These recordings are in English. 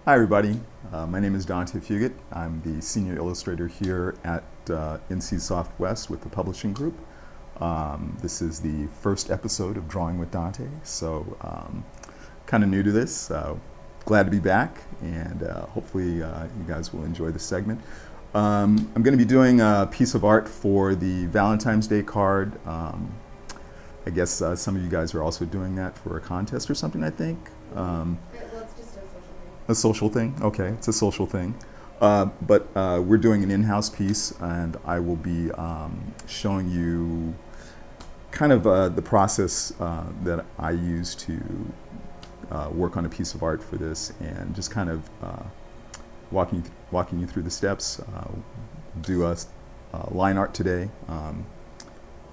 Hi everybody, my name is Danté. I'm the Senior Illustrator here at NC Soft West with the Publishing Group. This is the first episode of Drawing with Danté, so kind of new to this. Glad to be back, and hopefully you guys will enjoy this segment. I'm going to be doing a piece of art for the Valentine's Day card. I guess some of you guys are also doing that for a contest or something, I think. A social thing? Okay, it's a social thing. But we're doing an in-house piece, and I will be showing you kind of the process that I use to work on a piece of art for this, and just kind of walking you through the steps. Do a line art today, and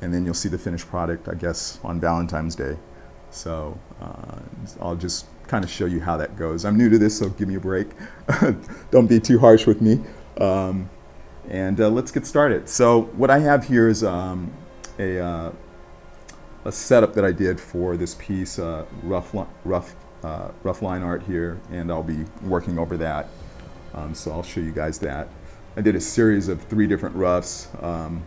then you'll see the finished product, I guess, on Valentine's Day. So I'll just kind of show you how that goes. I'm new to this, so give me a break. Don't be too harsh with me. And let's get started. So what I have here is a setup that I did for this piece, rough line art here, and I'll be working over that. So I'll show you guys that. I did a series of 3 different roughs, and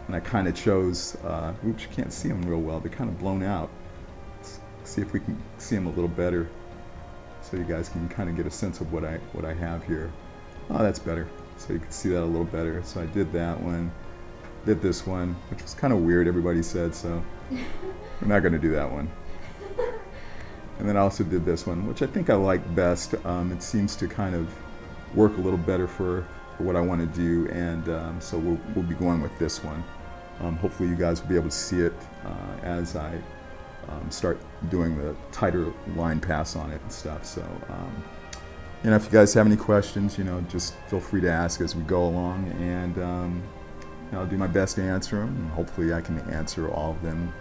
I kind of chose, oops, you can't see them real well, they're kind of blown out. See if we can see them a little better, so you guys can kind of get a sense of what I have here. Oh, that's better. So you can see that a little better. So I did that one, did this one, which was kind of weird, everybody said, so we're not going to do that one. And then I also did this one, which I think I like best. It seems to kind of work a little better for what I want to do, and so we'll be going with this one. Hopefully you guys will be able to see it as I start doing the tighter line pass on it and stuff. So, you know, if you guys have any questions, you know, just feel free to ask as we go along, and I'll do my best to answer them, and hopefully I can answer all of them,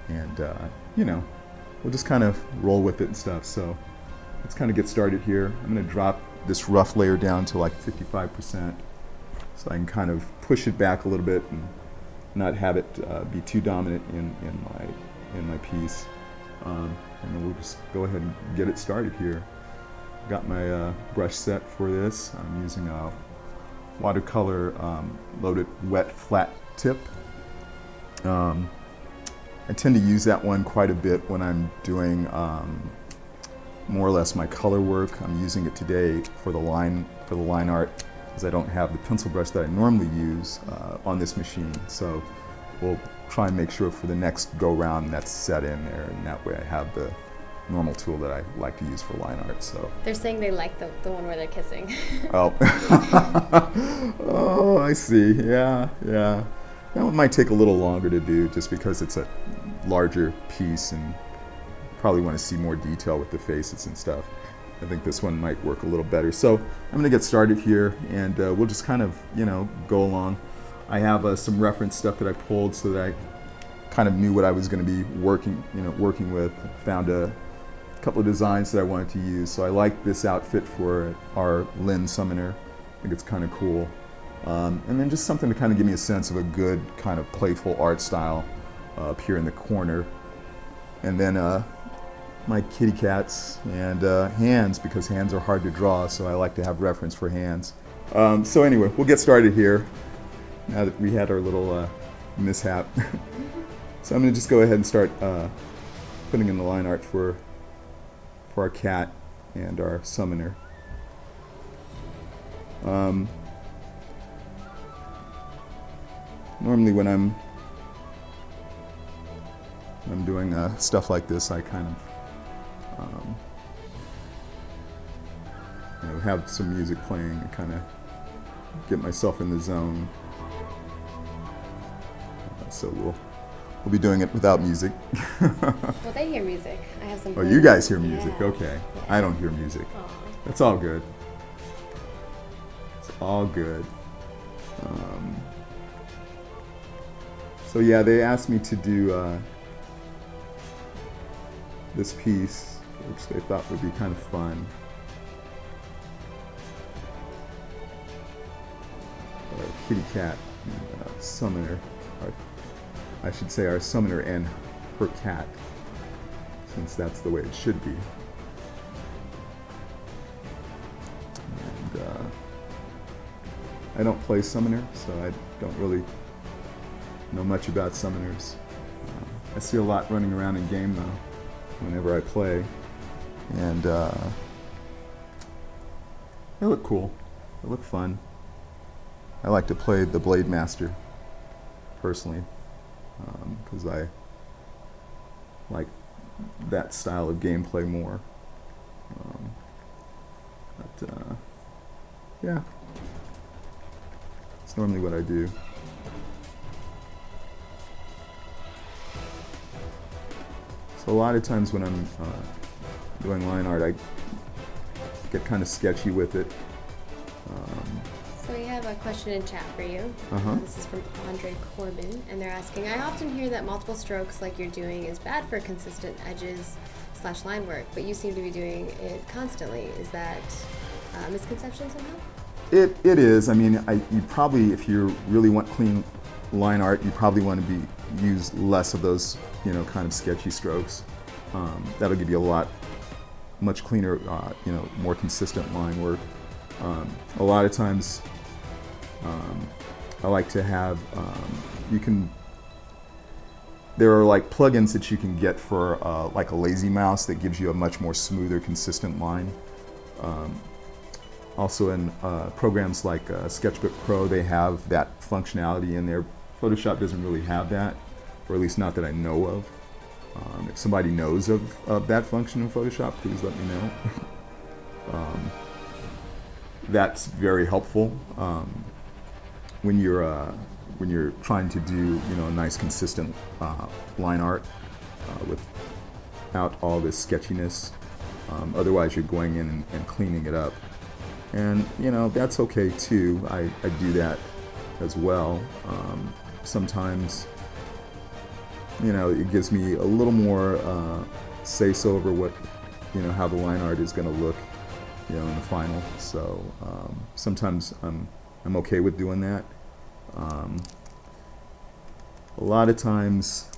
and you know, we'll just kind of roll with it and stuff. So let's kind of get started here. I'm going to drop this rough layer down to like 55%, so I can kind of push it back a little bit and not have it be too dominant in my piece, and then we'll just go ahead and get it started here. Got my brush set for this. I'm using a watercolor loaded wet flat tip. I tend to use that one quite a bit when I'm doing more or less my color work. I'm using it today for the line art, because I don't have the pencil brush that I normally use on this machine. So we'll try and make sure for the next go round that's set in there, and that way I have the normal tool that I like to use for line art. So they're saying they like the one where they're kissing. Oh, oh, I see. Yeah. That one might take a little longer to do, just because it's a larger piece and probably want to see more detail with the faces and stuff. I think this one might work a little better. So I'm going to get started here, and we'll just kind of, you know, go along. I have some reference stuff that I pulled so that I kind of knew what I was going to be working with. Found a couple of designs that I wanted to use. So I like this outfit for our Lynn Summoner. I think it's kind of cool. And then just something to kind of give me a sense of a good kind of playful art style up here in the corner. And then my kitty cats and hands, because hands are hard to draw, so I like to have reference for hands. So anyway, we'll get started here, now that we had our little mishap. So I'm going to just go ahead and start putting in the line art for our cat and our summoner. Normally when I'm doing stuff like this, I kind of have some music playing and kind of get myself in the zone. So we'll be doing it without music. Well, they hear music. I have some. Oh, you guys hear music? Yeah. Okay. Yeah. I don't hear music. Aww. That's all good. all good. So yeah, they asked me to do this piece, which they thought would be kind of fun. Our kitty cat and summoner, I should say our summoner and her cat, since that's the way it should be. And I don't play summoner, so I don't really know much about summoners. I see a lot running around in game though, whenever I play, and they look cool. They look fun. I like to play the Blade Master personally, because I like that style of gameplay more. Yeah, it's normally what I do. So a lot of times when I'm doing line art, I get kind of sketchy with it. So we have a question in chat for you. This is from Andre Corbin, and they're asking, I often hear that multiple strokes like you're doing is bad for consistent edges / line work, but you seem to be doing it constantly. Is that a misconception somehow? It is. I mean, you probably, if you really want clean line art, you probably want to use less of those, kind of sketchy strokes. That'll give you much cleaner, more consistent line work. A lot of times, I like to have, there are like plugins that you can get for like a lazy mouse that gives you a much more smoother, consistent line. Also in programs like Sketchbook Pro, they have that functionality in there. Photoshop doesn't really have that, or at least not that I know of. If somebody knows of that function in Photoshop, please let me know. That's very helpful when you're trying to do a nice consistent line art without all this sketchiness. Otherwise, you're going in and cleaning it up, and that's okay too. I do that as well. Sometimes it gives me a little more say-so over what how the line art is going to look in the final. So sometimes I'm okay with doing that. A lot of times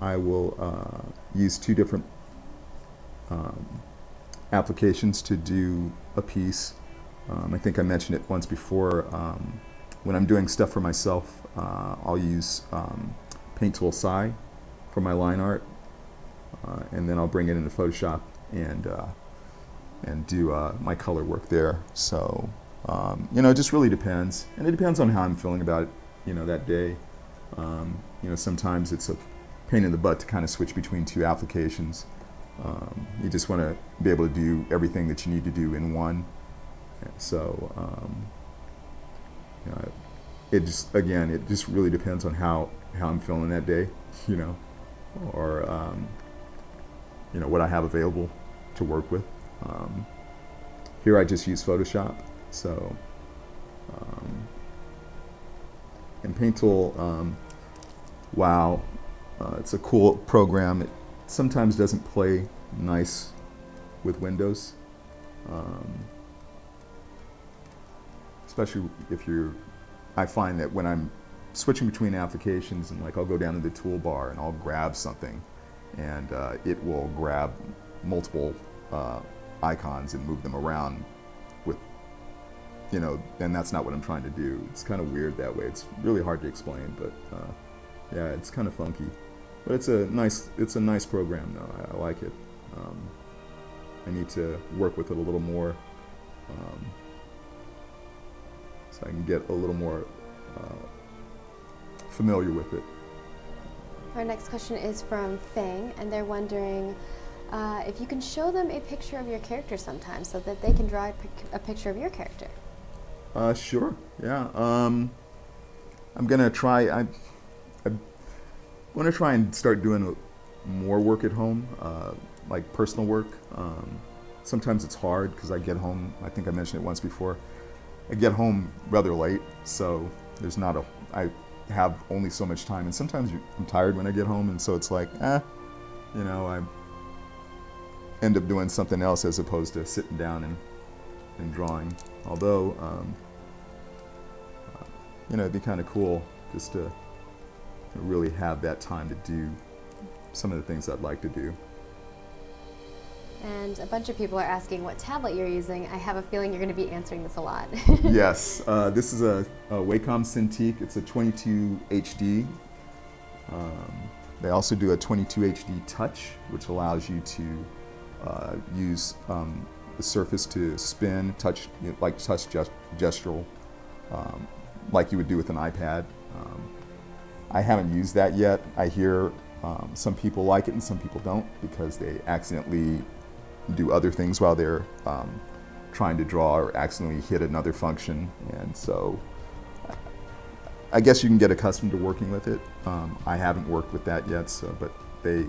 I will use two different applications to do a piece. I think I mentioned it once before. When I'm doing stuff for myself, I'll use Paint Tool Psi for my line art, and then I'll bring it into Photoshop and do my color work there. So it just really depends, and it depends on how I'm feeling about it, that day. Sometimes it's a pain in the butt to kind of switch between two applications. You just want to be able to do everything that you need to do in one. So it just really depends on how I'm feeling that day, or what I have available to work with. Here I just use Photoshop, so and Paint Tool, wow, it's a cool program. It sometimes doesn't play nice with Windows, especially if I find that when I'm switching between applications, and like I'll go down to the toolbar and I'll grab something, and it will grab multiple icons and move them around with, and that's not what I'm trying to do. It's kind of weird that way. It's really hard to explain, but yeah, it's kind of funky. But it's a nice program though. I like it. I need to work with it a little more, so I can get a little more familiar with it. Our next question is from Fang, and they're wondering if you can show them a picture of your character sometime so that they can draw a picture of your character. Sure, yeah. I'm gonna try. I want to try and start doing more work at home, like personal work. Sometimes it's hard because I get home, I think I mentioned it once before, I get home rather late, so there's not a, I have only so much time, and sometimes I'm tired when I get home, and so it's like, you know, I end up doing something else as opposed to sitting down and drawing. Although, you know, it'd be kind of cool just to really have that time to do some of the things I'd like to do. And a bunch of people are asking what tablet you're using. I have a feeling you're going to be answering this a lot. Yes, this is a Wacom Cintiq. It's a 22 HD. They also do a 22 HD Touch, which allows you to use the surface to spin, touch, you know, like touch gestural, like you would do with an iPad. I haven't used that yet. I hear some people like it and some people don't because they accidentally do other things while they're trying to draw or accidentally hit another function. And so I guess you can get accustomed to working with it. I haven't worked with that yet, so, but they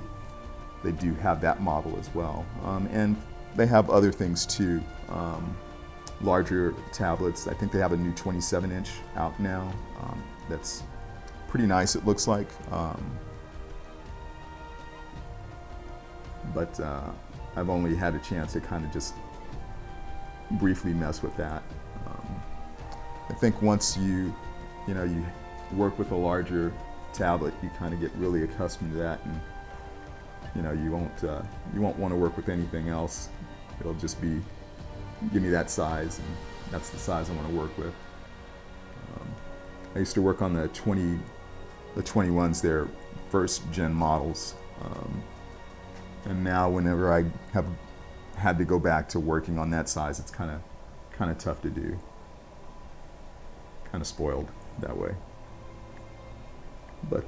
do have that model as well. And they have other things too. Larger tablets. I think they have a new 27-inch out now. That's pretty nice, it looks like. But I've only had a chance to kind of just briefly mess with that. I think once you work with a larger tablet, you kind of get really accustomed to that, and you won't want to work with anything else. It'll just be, give me that size, and that's the size I want to work with. I used to work on the 21s, their first gen models. And now whenever I have had to go back to working on that size, it's kind of tough to do. Kind of spoiled that way. But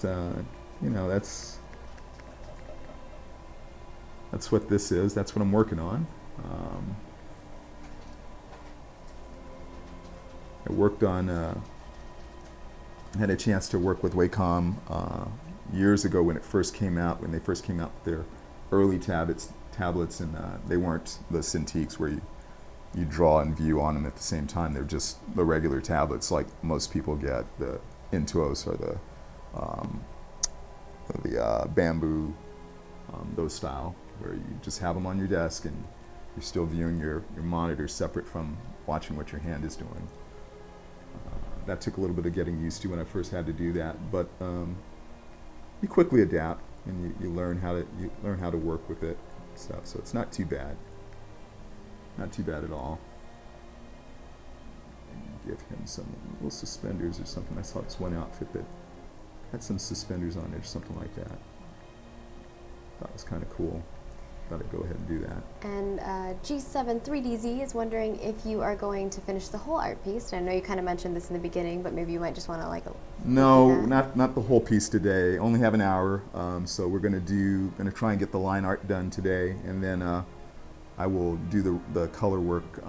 that's what this is. That's what I'm working on. I worked on, had a chance to work with Wacom years ago when it first came out, when they first came out with their early tablets, and they weren't the Cintiqs where you draw and view on them at the same time. They're just the regular tablets like most people get, the Intuos or the Bamboo, those style, where you just have them on your desk and you're still viewing your monitor separate from watching what your hand is doing. That took a little bit of getting used to when I first had to do that, but you quickly adapt and you learn how to work with it. So it's not too bad. Not too bad at all. Give him some little suspenders or something. I saw this one outfit that had some suspenders on it or something like that. That was kind of cool. Thought I'd go ahead and do that. And G7-3DZ is wondering if you are going to finish the whole art piece. And I know you kind of mentioned this in the beginning, but maybe you might just want to No, not the whole piece today. Only have an hour, so we're gonna try and get the line art done today, and then I will do the color work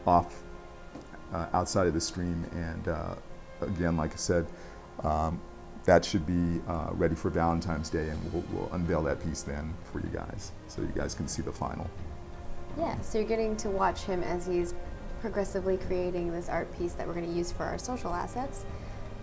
off outside of the stream. And again, like I said, that should be ready for Valentine's Day, and we'll unveil that piece then for you guys, so you guys can see the final. Yeah, so you're getting to watch him as he's progressively creating this art piece that we're going to use for our social assets.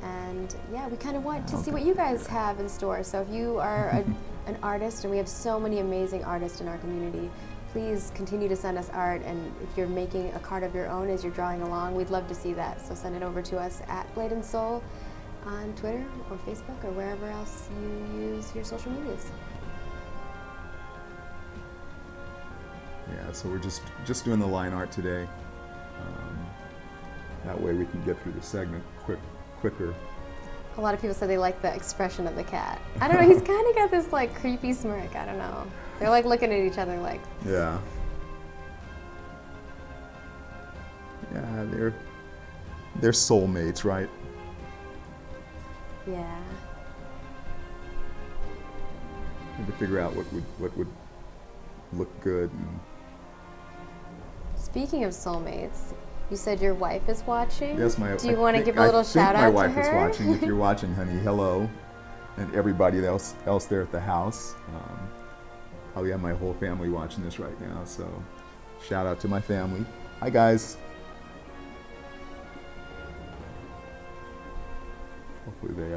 And yeah, we kind of want to see what you guys have in store. So if you are an artist, and we have so many amazing artists in our community, please continue to send us art. And if you're making a card of your own as you're drawing along, we'd love to see that. So send it over to us at Blade and Soul on Twitter or Facebook or wherever else you use your social medias. Yeah, so we're just doing the line art today. That way we can get through the segment quicker. A lot of people said they like the expression of the cat. I don't know, he's kind of got this creepy smirk. I don't know. They're looking at each other like. Yeah. Yeah, they're soulmates, right? Yeah. Had to figure out what would look good. And speaking of soulmates, you said your wife is watching. Yes, Do you want to give a little shout out to her? My wife is watching. If you're watching, honey, hello, and everybody else there at the house. Probably have my whole family watching this right now. So, shout out to my family. Hi, guys. hopefully they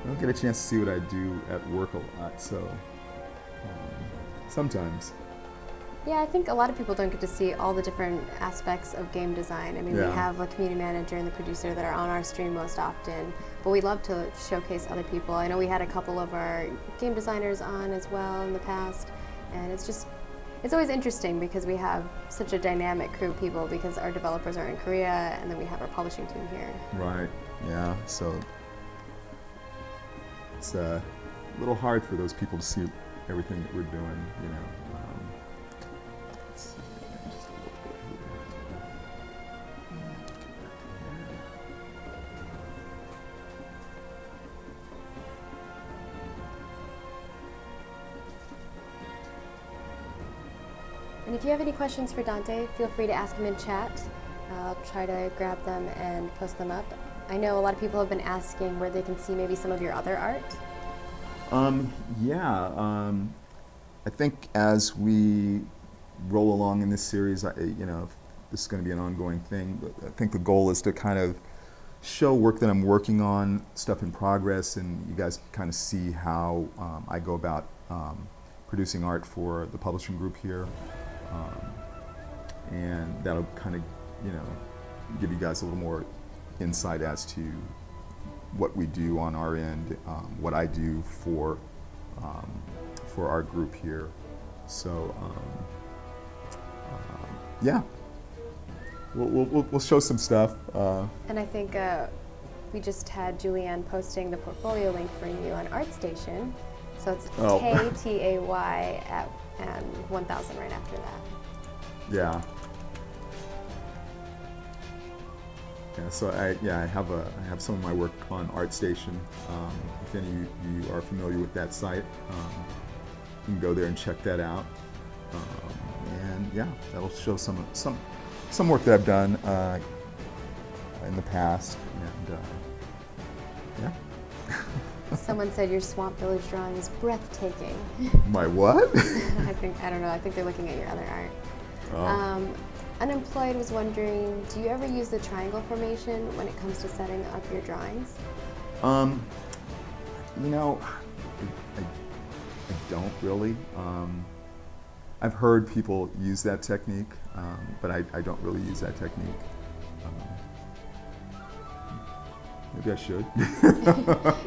don't get a chance to see what I do at work a lot. So sometimes. Yeah, I think a lot of people don't get to see all the different aspects of game design. I mean, we have the community manager and the producer that are on our stream most often, but we love to showcase other people. I know we had a couple of our game designers on as well in the past, and it's always interesting because we have such a dynamic crew of people because our developers are in Korea and then we have our publishing team here. Right, yeah, so it's a little hard for those people to see everything that we're doing, you know. Let's see, just a little bit here. And if you have any questions for Danté, feel free to ask him in chat. I'll try to grab them and post them up. I know a lot of people have been asking where they can see maybe some of your other art. I think as we roll along in this series, you know, this is going to be an ongoing thing, but I think the goal is to kind of show work that I'm working on, stuff in progress, and you guys kind of see how I go about producing art for the publishing group here. And that'll kind of, you know, give you guys a little more insight as to what we do on our end, what I do for our group here. So yeah, we'll show some stuff. And I think we just had Julianne posting the portfolio link for you on ArtStation. So it's Tay, at 1000 right after that. Yeah. Yeah, so I have some of my work on ArtStation. If any of you are familiar with that site, you can go there and check that out. And yeah, that'll show some work that I've done in the past. And yeah. Someone said your Swamp Village drawing is breathtaking. My what? I don't know. I think they're looking at your other art. Oh. Unemployed was wondering, do you ever use the triangle formation when it comes to setting up your drawings? You know, I don't really. I've heard people use that technique, but I don't really use that technique. Maybe I should.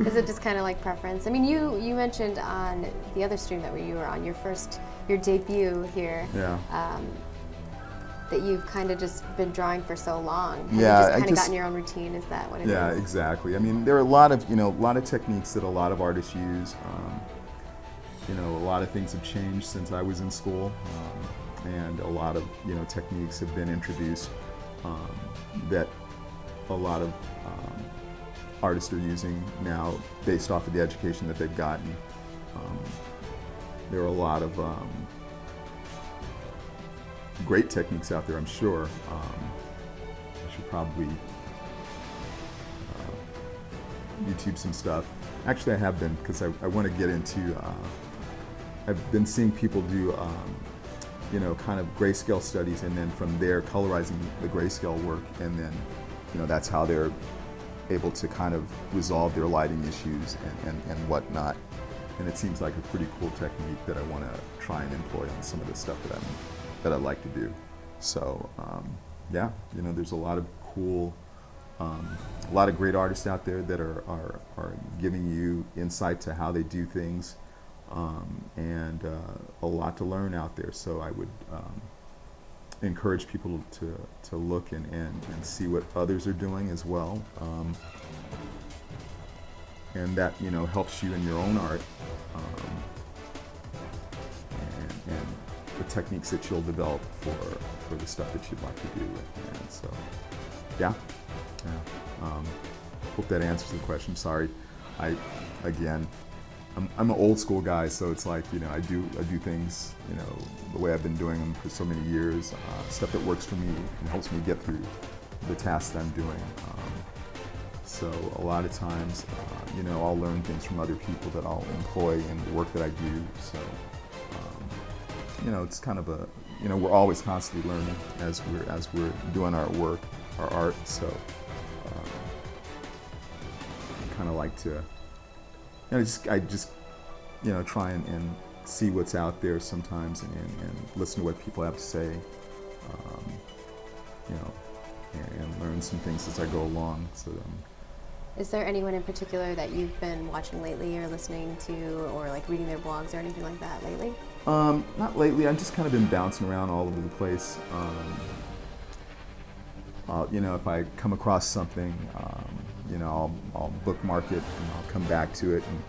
Is it just kind of like preference? I mean, you mentioned on the other stream that you were on, your debut here. Yeah. That you've kind of just been drawing for so long. Have Yeah, you just kind of gotten your own routine? Is that what it is? Yeah, exactly. I mean, there are a lot of techniques that a lot of artists use. You know, a lot of things have changed since I was in school, and a lot of techniques have been introduced that a lot of artists are using now based off of the education that they've gotten. There are a lot of great techniques out there, I'm sure. I should probably YouTube some stuff. Actually, I have been, because I want to get into, I've been seeing people do, kind of grayscale studies, and then from there colorizing the grayscale work, and then, that's how they're able to kind of resolve their lighting issues and whatnot. And it seems like a pretty cool technique that I want to try and employ on some of the stuff that I like to do. So yeah, there's a lot of cool, a lot of great artists out there that are giving you insight to how they do things, and a lot to learn out there. So I would encourage people to look and see what others are doing as well, and that helps you in your own art, and the techniques that you'll develop for the stuff that you'd like to do. And so, yeah. Hope that answers the question. Sorry, I'm an old school guy, so it's like I do things the way I've been doing them for so many years. Stuff that works for me and helps me get through the tasks that I'm doing. So a lot of times, I'll learn things from other people that I'll employ in the work that I do. So it's kind of a we're always constantly learning as we're doing our work, our art. So kind of like to, I just try and see what's out there sometimes and listen to what people have to say, you know, and learn some things as I go along. So. Is there anyone in particular that you've been watching lately or listening to or like reading their blogs or anything like that lately? Not lately. I've just kind of been bouncing around all over the place. If I come across something, I'll bookmark it and I'll come back to it and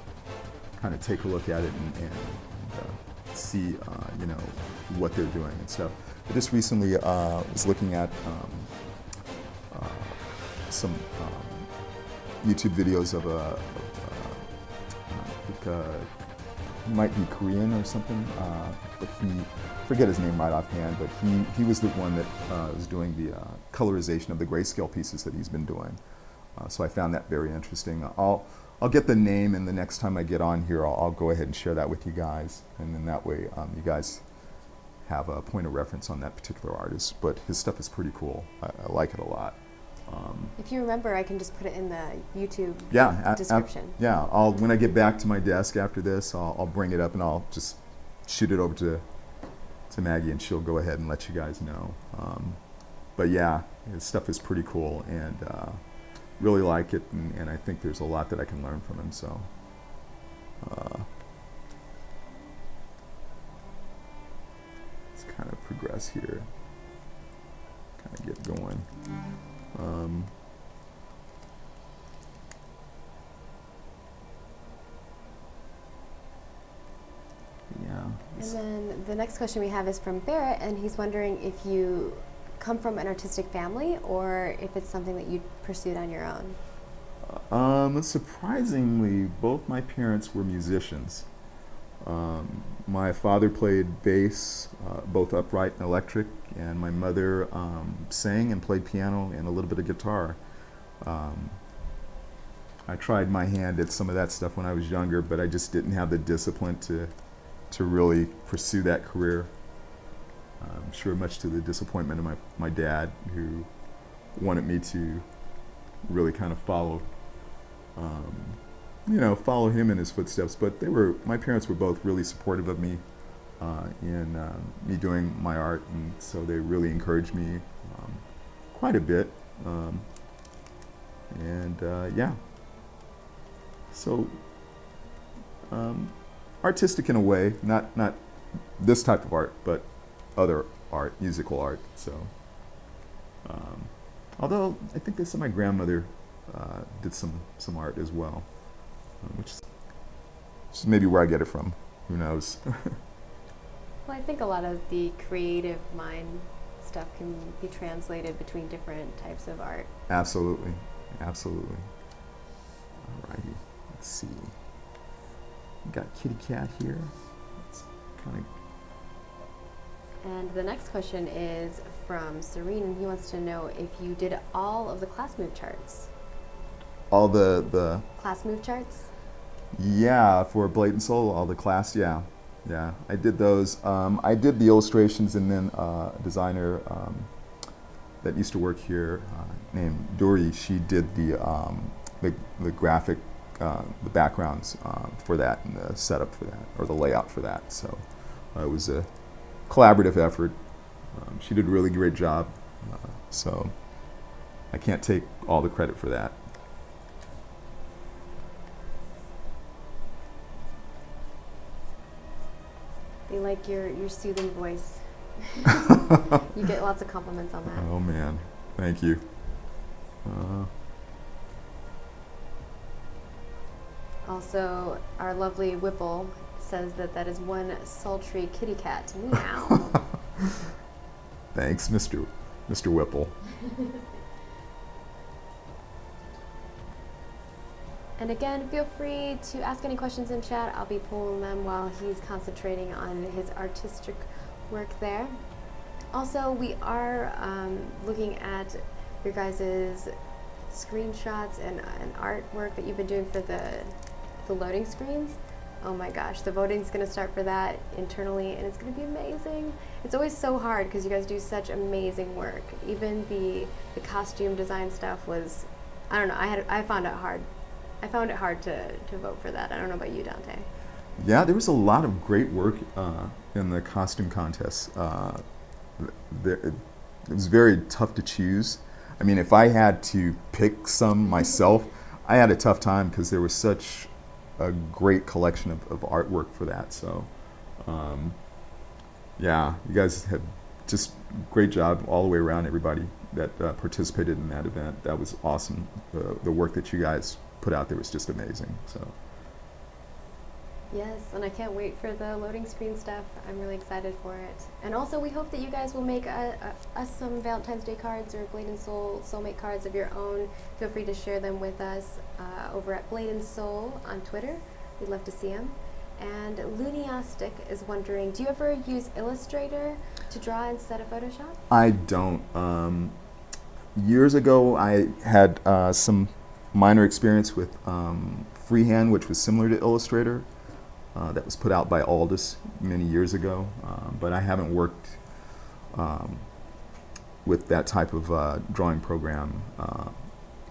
kind of take a look at it and see, what they're doing and stuff. I just recently was looking at some YouTube videos of he might be Korean or something, but forget his name right offhand, but he was the one that was doing the colorization of the grayscale pieces that he's been doing. So I found that very interesting. I'll get the name, and the next time I get on here, I'll go ahead and share that with you guys, and then that way you guys have a point of reference on that particular artist. But his stuff is pretty cool. I like it a lot. If you remember, I can just put it in the YouTube description. When I get back to my desk after this, I'll bring it up and I'll just shoot it over to Maggie, and she'll go ahead and let you guys know. But yeah, his stuff is pretty cool, and really like it, and I think there's a lot that I can learn from him. So. Let's kind of progress here, kind of get going. And then the next question we have is from Barrett, and he's wondering if you come from an artistic family or if it's something that you pursued on your own. Surprisingly, both my parents were musicians. My father played bass, both upright and electric, and my mother sang and played piano and a little bit of guitar. I tried my hand at some of that stuff when I was younger, but I just didn't have the discipline to really pursue that career. I'm sure much to the disappointment of my dad, who wanted me to really kind of follow him in his footsteps. But my parents were both really supportive of me in me doing my art, and so they really encouraged me quite a bit. So artistic in a way, not this type of art, but other art, musical art. So, although I think they said my grandmother did some art as well, which is maybe where I get it from. Who knows? Well, I think a lot of the creative mind stuff can be translated between different types of art. Absolutely. Alrighty, let's see. We got Kitty Cat here. Let's kind of. And the next question is from Serene, and he wants to know if you did all of the class move charts. All the class move charts? Yeah, for Blade and Soul, all the class, yeah, I did those. I did the illustrations, and then a designer that used to work here named Dory, she did the graphic, the backgrounds for that, and the setup for that, or the layout for that. So it was a collaborative effort. She did a really great job, so I can't take all the credit for that. They like your soothing voice. You get lots of compliments on that. Oh man, thank you. Also, our lovely Whipple says that is one sultry kitty cat. Meow. Thanks, Mr. Whipple. And again, feel free to ask any questions in chat. I'll be pulling them while he's concentrating on his artistic work there. Also, we are looking at your guys' screenshots and artwork that you've been doing for the loading screens. Oh my gosh, the voting's gonna start for that internally, and it's gonna be amazing. It's always so hard because you guys do such amazing work. Even the costume design stuff was, I don't know, I found it hard I found it hard to vote for that. I don't know about you, Dante. Yeah, there was a lot of great work in the costume contest. It was very tough to choose. I mean, if I had to pick some myself, I had a tough time because there was such a great collection of artwork for that. So, yeah, you guys had just great job all the way around, everybody that participated in that event. That was awesome. The work that you guys put out there was just amazing. So. Yes, and I can't wait for the loading screen stuff. I'm really excited for it. And also, we hope that you guys will make us some Valentine's Day cards or Blade and Soul soulmate cards of your own. Feel free to share them with us over at Blade and Soul on Twitter. We'd love to see them. And Luniastic is wondering, do you ever use Illustrator to draw instead of Photoshop? I don't. Years ago, I had some minor experience with freehand, which was similar to Illustrator. That was put out by Aldous many years ago, but I haven't worked with that type of drawing program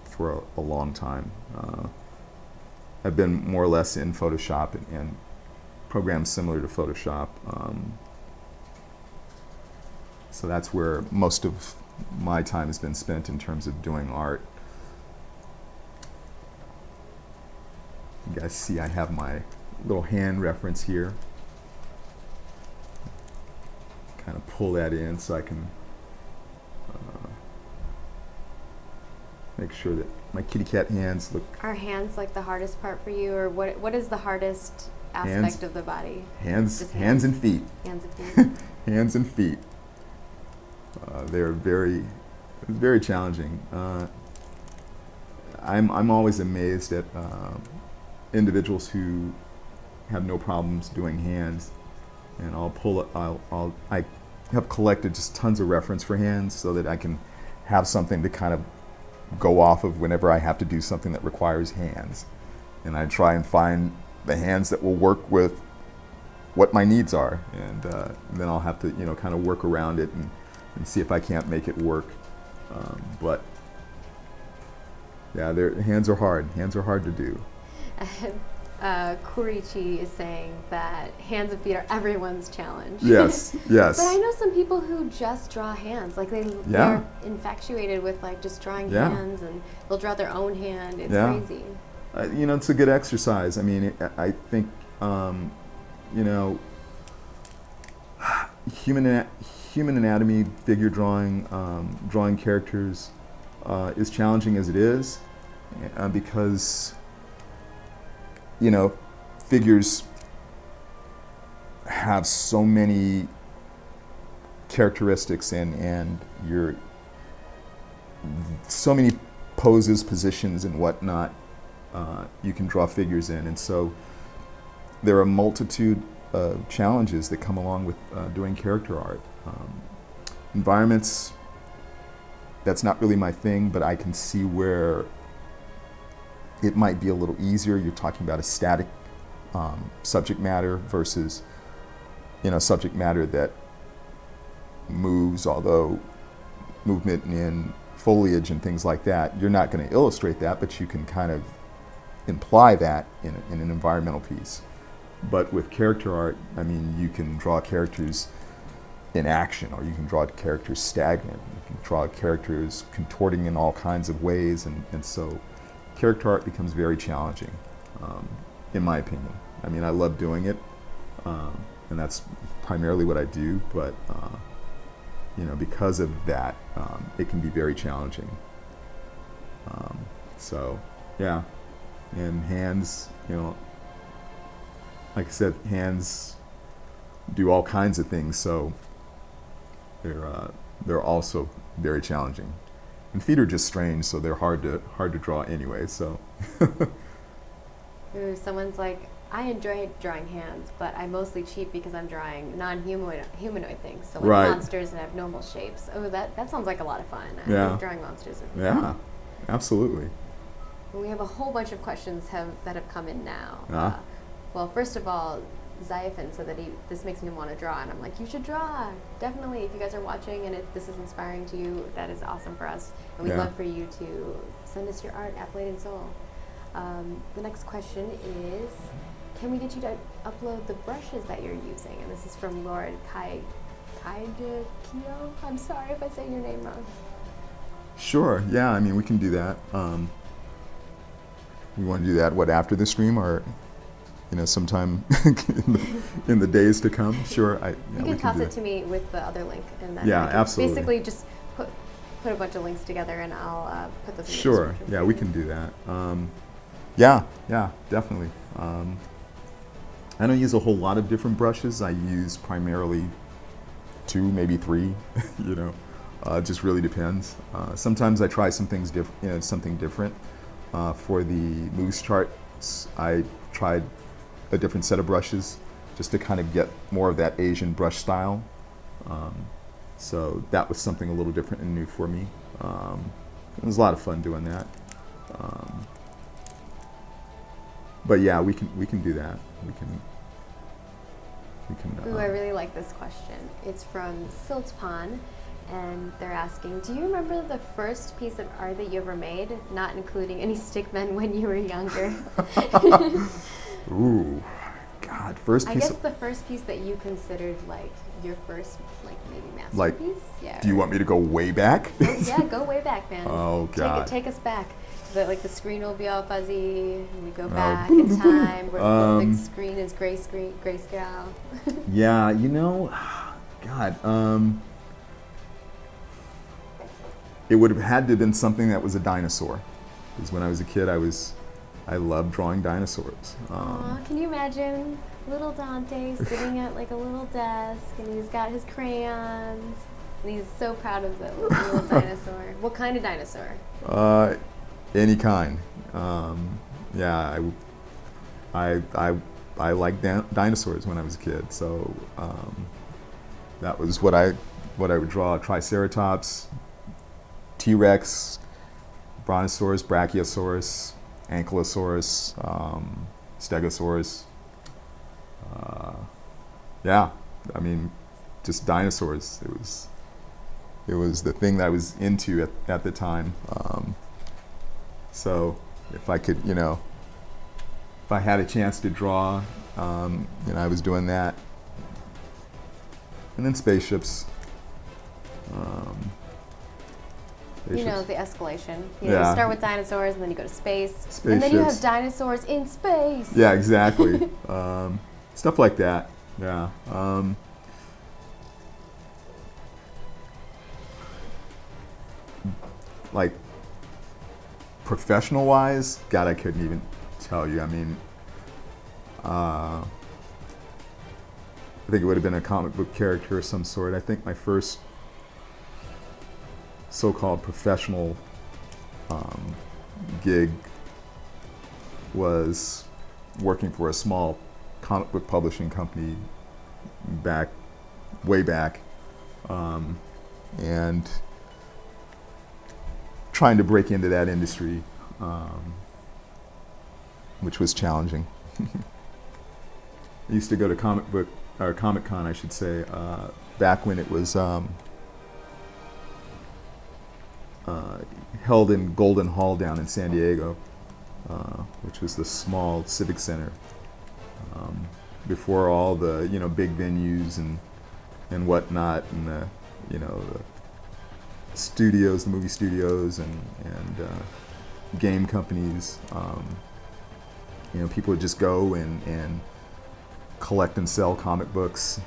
for a long time. I've been more or less in Photoshop and programs similar to Photoshop. So that's where most of my time has been spent in terms of doing art. You guys see I have my little hand reference here. Kind of pull that in so I can make sure that my kitty cat hands look. Are hands like the hardest part for you, or what is the hardest aspect of the body? Hands and feet. Hands and feet. Hands and feet. They're very challenging. I'm always amazed at individuals who have no problems doing hands, and I have collected just tons of reference for hands so that I can have something to kind of go off of whenever I have to do something that requires hands, and I try and find the hands that will work with what my needs are, and then I'll have to kind of work around it and see if I can't make it work. But yeah, hands are hard. Hands are hard to do. Kurichi is saying that hands and feet are everyone's challenge. Yes, yes. But I know some people who just draw hands. Like they're infatuated with like just drawing hands, and they'll draw their own hand. It's crazy. It's a good exercise. I mean, I think human anatomy, figure drawing, drawing characters is challenging as it is, because figures have so many characteristics and so many poses, positions, and whatnot you can draw figures in, and so there are a multitude of challenges that come along with doing character art. Environments, that's not really my thing, but I can see where it might be a little easier. You're talking about a static subject matter versus subject matter that moves, although movement in foliage and things like that, you're not going to illustrate that, but you can kind of imply that in an environmental piece. But with character art, I mean, you can draw characters in action, or you can draw characters stagnant, you can draw characters contorting in all kinds of ways, and so character art becomes very challenging, in my opinion. I mean, I love doing it, and that's primarily what I do, but because of that, it can be very challenging. So, yeah, and hands, like I said, hands do all kinds of things, so they're also very challenging. And feet are just strange, so they're hard to draw anyway. So. Ooh, someone's like, I enjoy drawing hands, but I mostly cheat because I'm drawing non-humanoid things, so like monsters and abnormal shapes. Oh, that sounds like a lot of fun. I think drawing monsters would be fun. Absolutely. And we have a whole bunch of questions that have come in now. Well, first of all, Zyafin said that this makes me want to draw, and I'm like, you should draw. Definitely, if you guys are watching and if this is inspiring to you, that is awesome for us. And we'd love for you to send us your art at Blade and Soul. The next question is, can we get you to upload the brushes that you're using? And this is from Lord Kaidakio. I'm sorry if I say your name wrong. Sure. Yeah. I mean, we can do that. We want to do that. What, after the stream, or sometime in the days to come? Sure. You can toss it to me with the other link, and then yeah, absolutely. Basically, just put a bunch of links together, and I'll put those. Sure. Yeah, we can do that. Yeah, definitely. I don't use a whole lot of different brushes. I use primarily 2, maybe 3. It just really depends. Sometimes I try something different. For the moose charts, I tried a different set of brushes just to kind of get more of that Asian brush style. So that was something a little different and new for me. It was a lot of fun doing that. But yeah, we can do that. We can. Ooh, I really like this question. It's from Siltpon, and they're asking, do you remember the first piece of art that you ever made, not including any stickmen, when you were younger? Ooh, God, first piece. I guess the first piece that you considered like your first, like maybe masterpiece. Like, yeah. Do you want me to go way back? Oh, yeah, go way back, man. Oh God. Take us back. The screen will be all fuzzy. And we go back in time. Where the screen is grayscale. Yeah, God. It would have had to have been something that was a dinosaur, because when I was a kid, I loved drawing dinosaurs. Aw, can you imagine little Dante sitting at like a little desk, and he's got his crayons, and he's so proud of the little dinosaur. What kind of dinosaur? Any kind. Yeah, I liked dinosaurs when I was a kid, so that was what I would draw: Triceratops, T-Rex, Brontosaurus, Brachiosaurus, Ankylosaurus, Stegosaurus. Yeah, I mean, just dinosaurs. It was the thing that I was into at the time. So if I could, if I had a chance to draw, I was doing that. And then spaceships. The escalation. You start with dinosaurs, and then you go to space. And then you have dinosaurs in space. Yeah, exactly. Stuff like that. Yeah. Like, professional-wise, God, I couldn't even tell you. I mean, I think it would have been a comic book character of some sort. I think my first so-called professional gig was working for a small comic book publishing company way back, and trying to break into that industry, which was challenging. I used to go to Comic-Con, I should say, back when it was held in Golden Hall down in San Diego, which was the small civic center, before all the big venues and whatnot, and the studios, the movie studios, and game companies. People would just go and collect and sell comic books,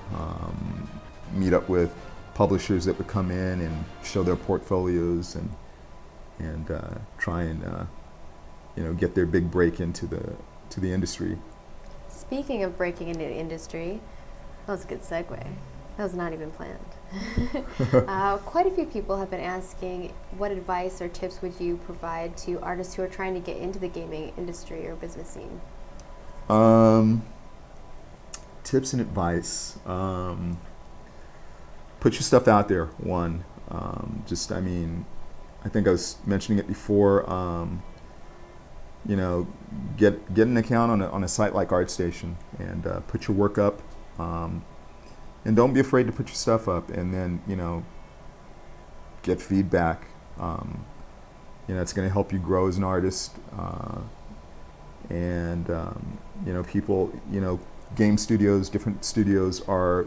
meet up with publishers that would come in and show their portfolios and try and get their big break into the industry. Speaking of breaking into the industry, that was a good segue. That was not even planned. Quite a few people have been asking, what advice or tips would you provide to artists who are trying to get into the gaming industry or business scene? Tips and advice. Put your stuff out there, one. I think I was mentioning it before, get an account on a site like ArtStation, and put your work up. And don't be afraid to put your stuff up, and then, get feedback. It's going to help you grow as an artist. And you know, people, you know, game studios, different studios are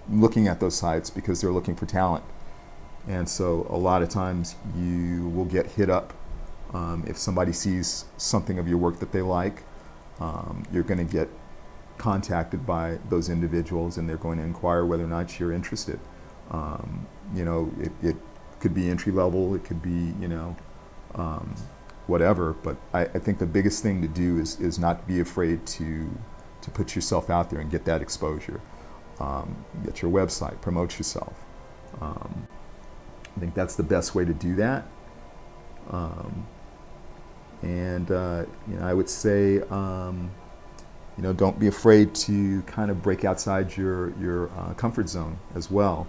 looking at those sites because they're looking for talent. And so a lot of times you will get hit up if somebody sees something of your work that they like. You're going to get contacted by those individuals, and they're going to inquire whether or not you're interested. You know, it could be entry level, it could be, you know, whatever. But I think the biggest thing to do is not be afraid to put yourself out there and get that exposure. Get your website, promote yourself. I think that's the best way to do that. And you know, I would say, you know, don't be afraid to kind of break outside your comfort zone as well.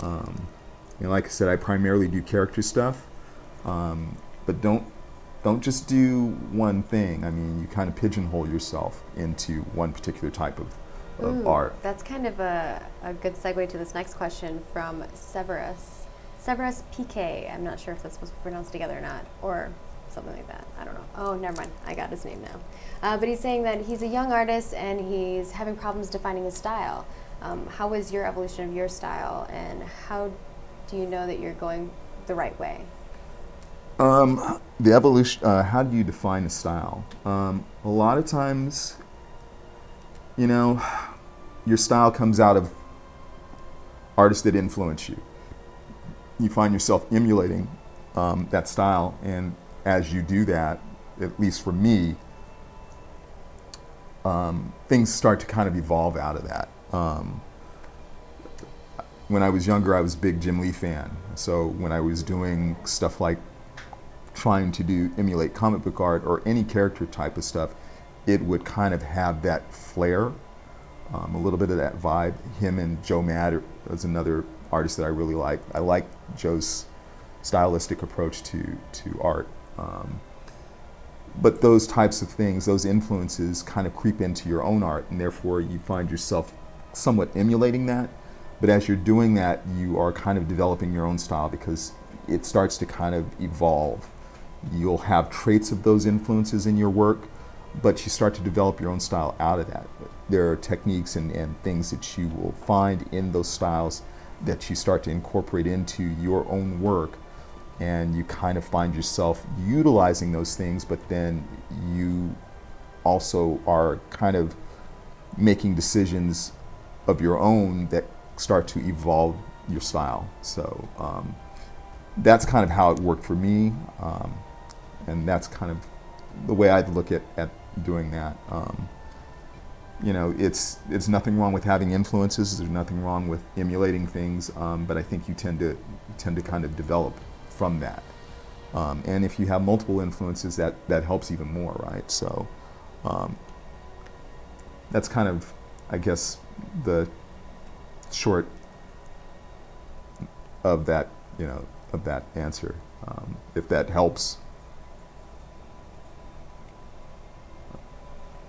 You know, like I said, I primarily do character stuff, but don't just do one thing. I mean, you kind of pigeonhole yourself into one particular type of art. That's kind of a good segue to this next question from Severus. Severus PK. I'm not sure if that's supposed to be pronounced together or not, or something like that. I don't know. Oh, never mind. I got his name now. But he's saying that he's a young artist and he's having problems defining his style. How was your evolution of your style, and how do you know that you're going the right way? The evolution, how do you define a style? A lot of times, you know, your style comes out of artists that influence you. You find yourself emulating that style, and as you do that, at least for me, things start to kind of evolve out of that. When I was younger, I was a big Jim Lee fan. So when I was doing stuff like trying to emulate comic book art or any character type of stuff, it would kind of have that flair, a little bit of that vibe. Him and Joe Mad was another artist that I really like. I like Joe's stylistic approach to art. But those types of things, those influences kind of creep into your own art, and therefore you find yourself somewhat emulating that. But as you're doing that, you are kind of developing your own style because it starts to kind of evolve. You'll have traits of those influences in your work, but you start to develop your own style out of that. There are techniques and things that you will find in those styles that you start to incorporate into your own work, and you kind of find yourself utilizing those things, but then you also are kind of making decisions of your own that start to evolve your style. So that's kind of how it worked for me, and that's kind of the way I'd look at doing that. You know, it's nothing wrong with having influences. There's nothing wrong with emulating things, but I think you tend to kind of develop from that. And if you have multiple influences, that helps even more, right? So that's kind of, I guess, the short of that, you know, of that answer, if that helps.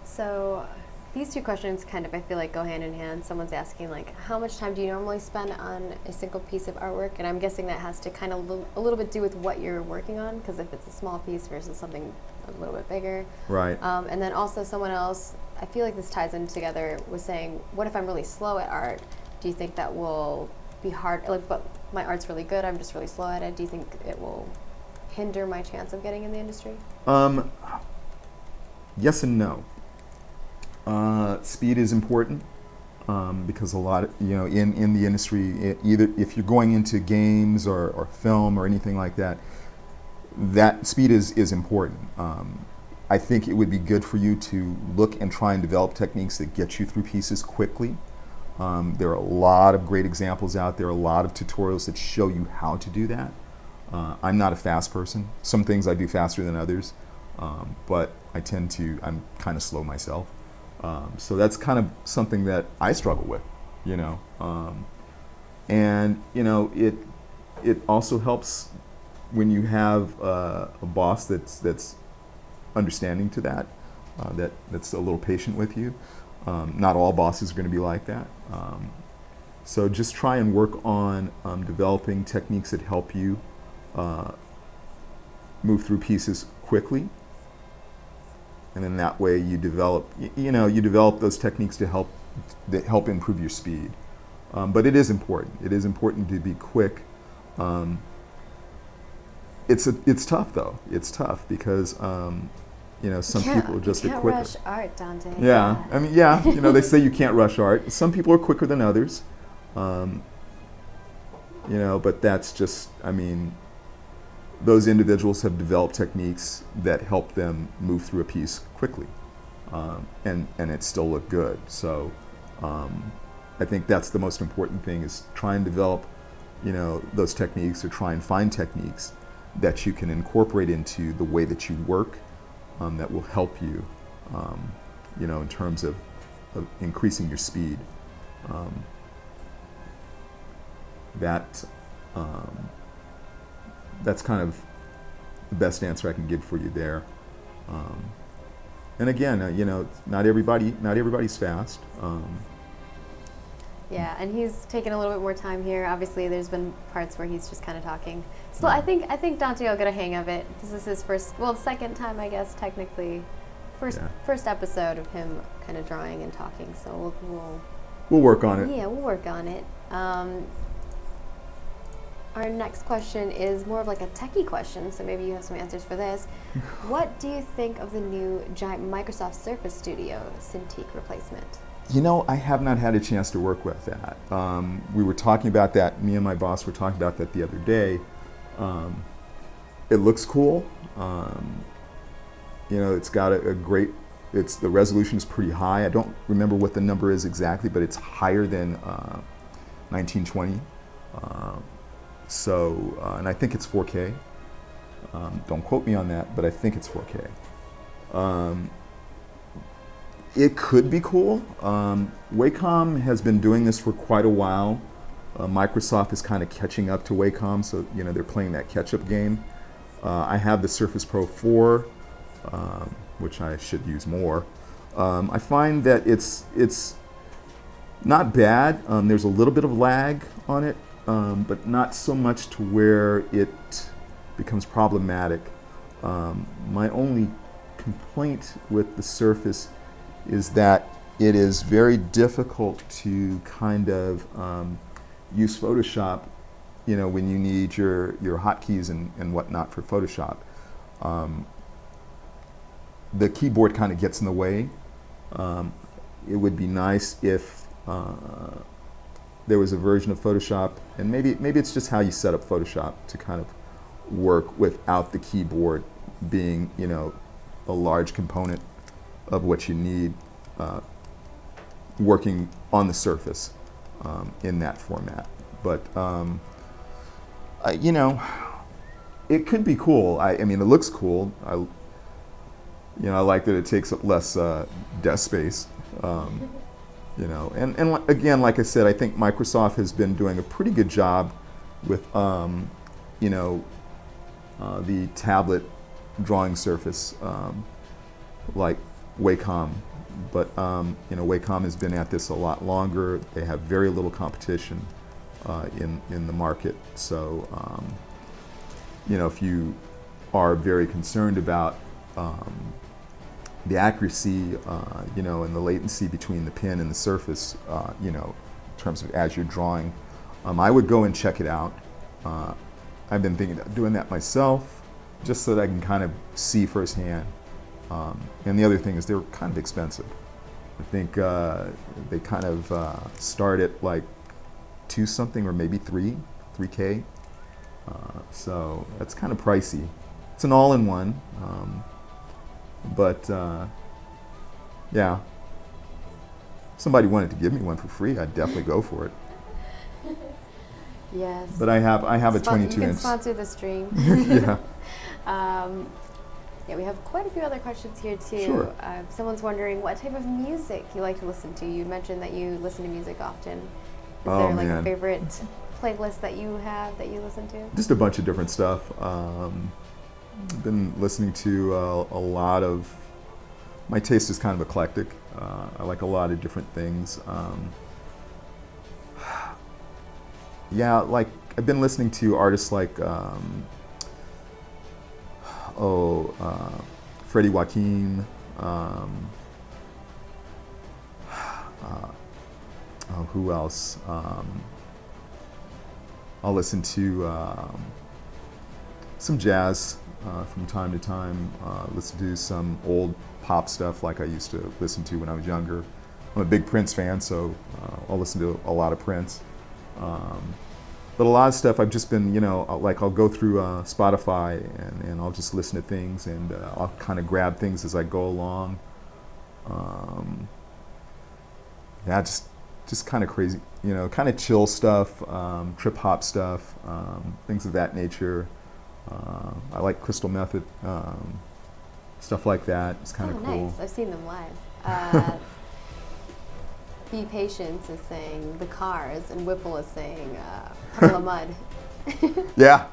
So these two questions kind of, I feel like, go hand in hand. Someone's asking, like, how much time do you normally spend on a single piece of artwork? And I'm guessing that has to kind of a little bit do with what you're working on, because if it's a small piece versus something a little bit bigger. Right. And then also someone else, I feel like this ties in together, was saying, what if I'm really slow at art? Do you think that will be hard? Like, but my art's really good, I'm just really slow at it. Do you think it will hinder my chance of getting in the industry? Yes and no. Speed is important because a lot of, you know, in the industry, either if you're going into games or film or anything like that, that speed is important. I think it would be good for you to look and try and develop techniques that get you through pieces quickly. There are a lot of great examples out there, a lot of tutorials that show you how to do that. I'm not a fast person. Some things I do faster than others, but I'm kind of slow myself. So that's kind of something that I struggle with, you know. And, you know, it also helps when you have a boss that's understanding to that, that's a little patient with you. Not all bosses are going to be like that. So just try and work on developing techniques that help you move through pieces quickly. and then that way you develop, you develop those techniques to help improve your speed. But it is important. It is important to be quick. It's tough though. It's tough because some people just are quicker. You can't rush art, Danté. Yeah, I mean, they say you can't rush art. Some people are quicker than others. But that's just, those individuals have developed techniques that help them move through a piece quickly, and it still look good. So I think that's the most important thing, is try and develop, those techniques, or try and find techniques that you can incorporate into the way that you work, that will help you, in terms of increasing your speed. That's kind of the best answer I can give for you there. And again, not everybody's fast. Yeah, and he's taken a little bit more time here. Obviously, there's been parts where he's just kind of talking. So I think Danté will get a hang of it. This is his second time, I guess, technically. First episode of him kind of drawing and talking. So we'll work on it. Yeah, we'll work on it. Our next question is more of like a techie question, so maybe you have some answers for this. What do you think of the new giant Microsoft Surface Studio Cintiq replacement? I have not had a chance to work with that. We were talking about that, me and my boss were talking about that the other day. It looks cool. It's got the resolution is pretty high. I don't remember what the number is exactly, but it's higher than 1920. And I think it's 4K. Don't quote me on that, but I think it's 4K. It could be cool. Wacom has been doing this for quite a while. Microsoft is kind of catching up to Wacom, so they're playing that catch-up game. I have the Surface Pro 4, which I should use more. I find that it's not bad. There's a little bit of lag on it, but not so much to where it becomes problematic. My only complaint with the Surface is that it is very difficult to kind of use Photoshop, when you need your hotkeys and whatnot for Photoshop. The keyboard kind of gets in the way. It would be nice if there was a version of Photoshop, and maybe it's just how you set up Photoshop to kind of work without the keyboard being, a large component of what you need working on the Surface in that format. But it could be cool. It looks cool. I like that it takes up less desk space. And again, like I said, I think Microsoft has been doing a pretty good job with the tablet drawing surface, like Wacom. But Wacom has been at this a lot longer. They have very little competition in the market. So if you are very concerned about the accuracy, and the latency between the pen and the surface, in terms of as you're drawing, I would go and check it out. I've been thinking about doing that myself, just so that I can kind of see firsthand. And the other thing is they're kind of expensive. I think they kind of start at like 2 something or maybe 3K. So that's kind of pricey. It's an all-in-one. But yeah, if somebody wanted to give me one for free, I'd definitely go for it. Yes. But I have a 22-inch. You can sponsor the stream. Yeah. Yeah, we have quite a few other questions here too. Sure. Someone's wondering what type of music you like to listen to. You mentioned that you listen to music often. Is there like a favorite playlist that you have that you listen to? Just a bunch of different stuff. Been listening to a lot of. My taste is kind of eclectic. I like a lot of different things. Yeah, like I've been listening to artists like Freddie Joaquin, Who else? I'll listen to some jazz from time to time. Listen to some old pop stuff like I used to listen to when I was younger. I'm a big Prince fan, so I'll listen to a lot of Prince. But a lot of stuff I've just been, like I'll go through Spotify and I'll just listen to things, and I'll kind of grab things as I go along. Yeah, just kind of crazy, kind of chill stuff, trip hop stuff, things of that nature. I like Crystal Method, stuff like that. It's kind of cool. Nice. I've seen them live. Be Patience is saying The Cars, and Whipple is saying Puddle of Mud. Yeah,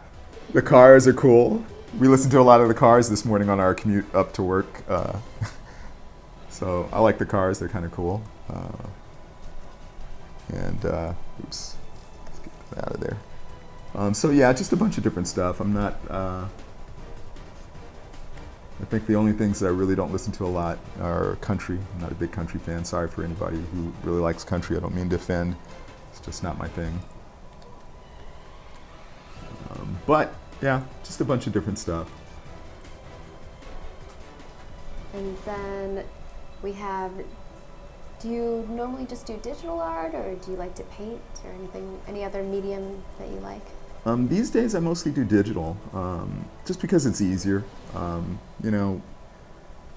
the Cars are cool. We listened to a lot of the Cars this morning on our commute up to work. So I like the Cars. They're kind of cool. Oops, let's get that out of there. So yeah, just a bunch of different stuff. I'm not, I think the only things that I really don't listen to a lot are country. I'm not a big country fan. Sorry for anybody who really likes country. I don't mean to offend. It's just not my thing. But yeah, just a bunch of different stuff. And then we have, do you normally just do digital art, or do you like to paint, or any other medium that you like? These days I mostly do digital, just because it's easier.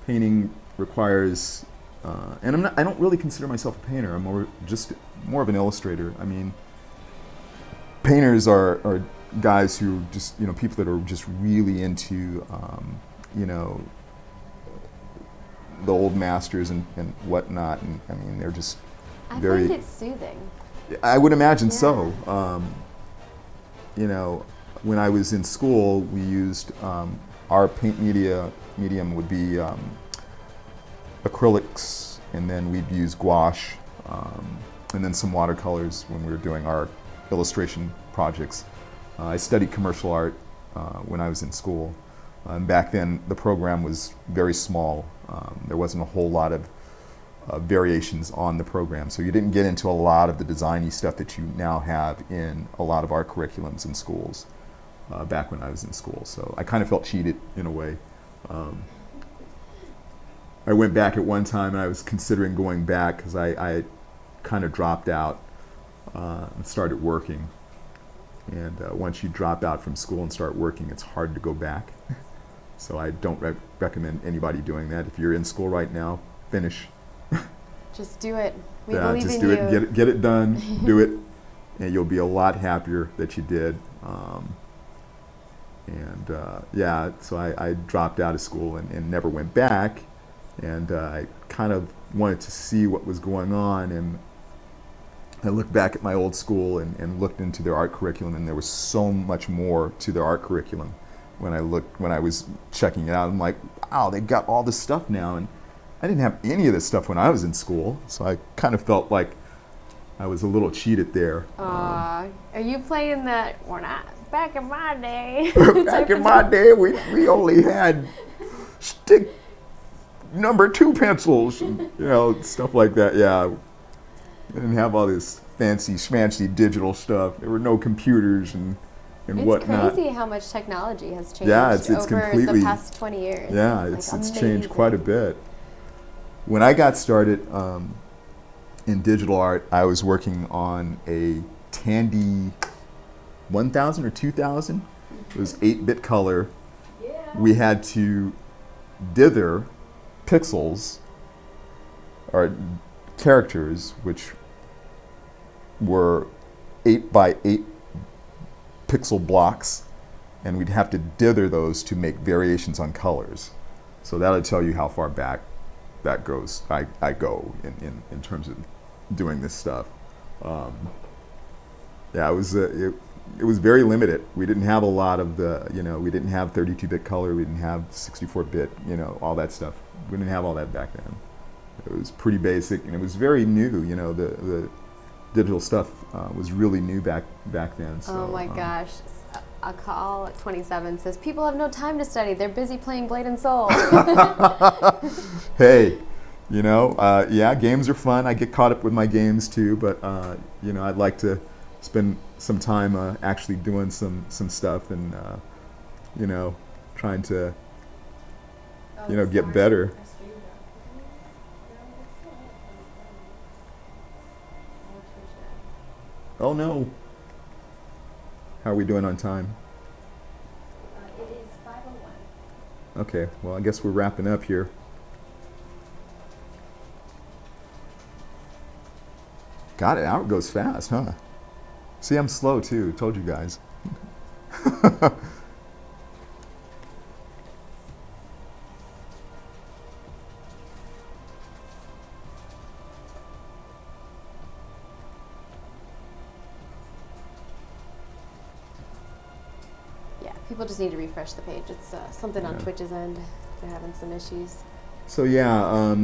Painting requires, and I don't really consider myself a painter. I'm more of an illustrator. I mean, painters are guys who just, people that are just really into, the old masters and whatnot. And I mean, they're just very. I find it soothing. I would imagine Yeah. so. When I was in school, we used our paint medium would be acrylics, and then we'd use gouache, and then some watercolors when we were doing our illustration projects. I studied commercial art when I was in school. Back then, the program was very small. There wasn't a whole lot of variations on the program, so you didn't get into a lot of the designy stuff that you now have in a lot of our curriculums in schools. Back when I was in school, so I kind of felt cheated in a way. I went back at one time, and I was considering going back because I kind of dropped out and started working. And once you drop out from school and start working, it's hard to go back. So I don't recommend anybody doing that. If you're in school right now, finish. Just do it. We Yeah, believe just in do you. it. Get it done. Do it, and you'll be a lot happier that you did. So I dropped out of school and never went back. And I kind of wanted to see what was going on, and I looked back at my old school and looked into their art curriculum, and there was so much more to their art curriculum. When I was checking it out, I'm like, wow, they've got all this stuff now, and I didn't have any of this stuff when I was in school, so I kind of felt like I was a little cheated there. Are you playing that? We're not. Back in my day. Back in my day, we only had stick number 2 pencils, and, stuff like that. Yeah, I didn't have all this fancy schmancy digital stuff. There were no computers and whatnot. It's crazy how much technology has changed it's over completely, the past 20 years. Yeah, Like, it's changed quite a bit. When I got started in digital art, I was working on a Tandy 1000 or 2000. It was 8-bit color. Yeah. We had to dither pixels or characters, which were 8 by 8 pixel blocks, and we'd have to dither those to make variations on colors. So that'll tell you how far back that goes. I go in terms of doing this stuff. It was very limited. We didn't have a lot of we didn't have 32-bit color, we didn't have 64-bit, all that stuff. We didn't have all that back then. It was pretty basic, and it was very new. The digital stuff was really new back then. So, oh my gosh. Akal 27 says, people have no time to study. They're busy playing Blade and Soul. Hey, you know, yeah, games are fun. I get caught up with my games too, but you know, I'd like to spend some time actually doing some stuff and you know, trying to you know get better. Oh no. How are we doing on time? It is 5:01. Okay, well, I guess we're wrapping up here. Got it. Hour goes fast, huh? See, I'm slow too. Told you guys. Yeah, people just need to refresh the page. It's something on Twitch's end. They're having some issues. So yeah,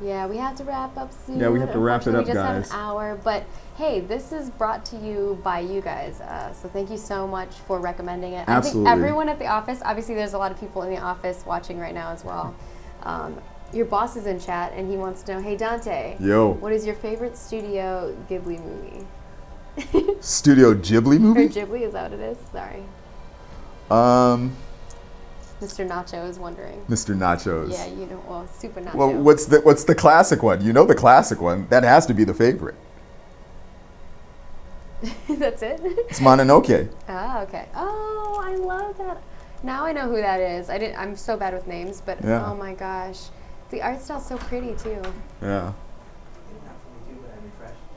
yeah, we have to wrap up soon. Yeah, we have to wrap it up, we just guys. have an hour, but hey, this is brought to you by you guys. So thank you so much for recommending it. Absolutely. I think everyone at the office, obviously there's a lot of people in the office watching right now as well. Your boss is in chat and he wants to know, hey Dante, Yo. what is your favorite Studio Ghibli movie? Studio Ghibli Or movie? Ghibli, is that what it is? Sorry. Mr. Nacho is wondering. Mr. Nachos. Yeah, you know, well, Super Nacho. Well, what's the classic one? You know the classic one. That has to be the favorite. That's it? It's Mononoke. Ah, okay. Oh, I love that. Now I know who that is. I'm so bad with names, but Yeah. oh my gosh. The art style's so pretty too. Yeah.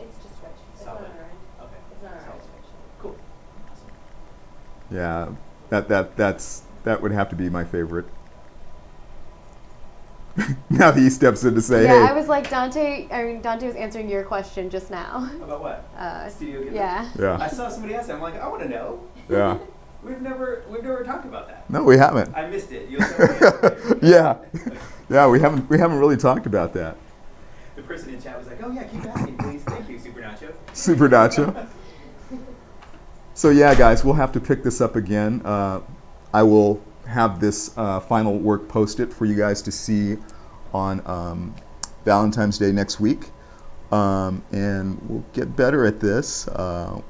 It's just rich. It's Solid. not our end. Okay. It's not our Solid. end. Cool. Yeah. That would have to be my favorite. Now he steps in to say, Yeah, hey. I was like Dante was answering your question just now. About what? Studio Ghibli? Yeah. I Yeah. saw somebody else. I'm like, I want to know. Yeah. We've never talked about that. No, we haven't. I missed it. You'll tell me. Yeah. Yeah, we haven't really talked about that. The person in chat was like, oh yeah, keep asking, please. Thank you, Super Nacho. Super Nacho. So yeah, guys, we'll have to pick this up again. I will have this final work posted for you guys to see on Valentine's Day next week. And we'll get better at this.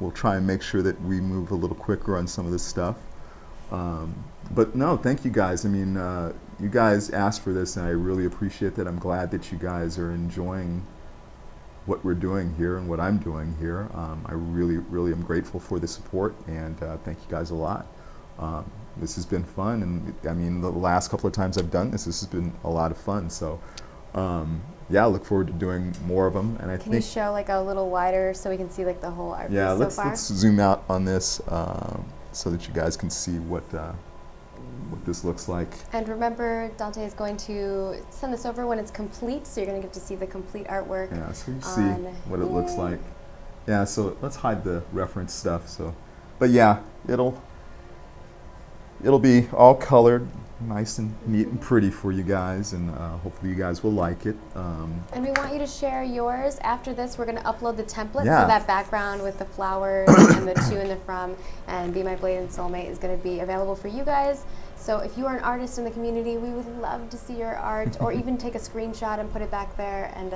We'll try and make sure that we move a little quicker on some of this stuff. But no, thank you guys. I mean, you guys asked for this, and I really appreciate that. I'm glad that you guys are enjoying what we're doing here and what I'm doing here. I really, really am grateful for the support, and thank you guys a lot. This has been fun, and I mean, the last couple of times I've done this has been a lot of fun. So, yeah, I look forward to doing more of them. And I Can you think, show like a little wider so we can see like the whole art yeah, piece so far? let's zoom out on this so that you guys can see what this looks like. And remember, Dante is going to send this over when it's complete, so you're going to get to see the complete artwork. Yeah, so you see on what it looks here. like. Yeah, so let's hide the reference stuff. So, but yeah, it'll be all colored, nice and neat and pretty for you guys, and hopefully you guys will like it. And we want you to share yours. After this, we're going to upload the template, Yeah. so that background with the flowers and the to and the from and Be My Blade and Soulmate is going to be available for you guys. So if you are an artist in the community, we would love to see your art, or even take a screenshot and put it back there, and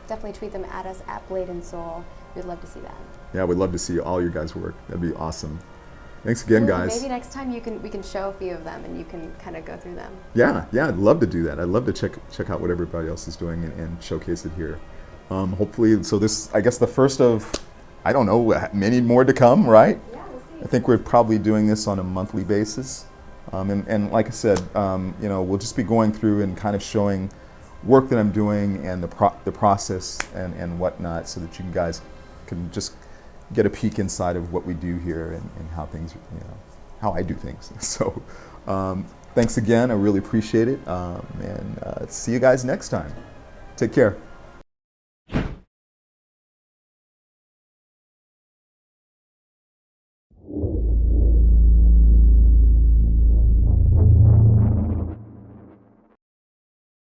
definitely tweet them at us at Blade and Soul. We'd love to see that. Yeah, we'd love to see all your guys' work. That'd be awesome. Thanks again, Ooh, guys. Maybe next time we can show a few of them and you can kind of go through them. Yeah, I'd love to do that. I'd love to check out what everybody else is doing and showcase it here. Hopefully, so this, I guess, the first of, I don't know, many more to come, right? Yeah, we'll see. I think we're probably doing this on a monthly basis. And like I said, you know, we'll just be going through and kind of showing work that I'm doing and the process and whatnot, so that you guys can just get a peek inside of what we do here and how things, you know, how I do things. So thanks again. I really appreciate it. And see you guys next time. Take care.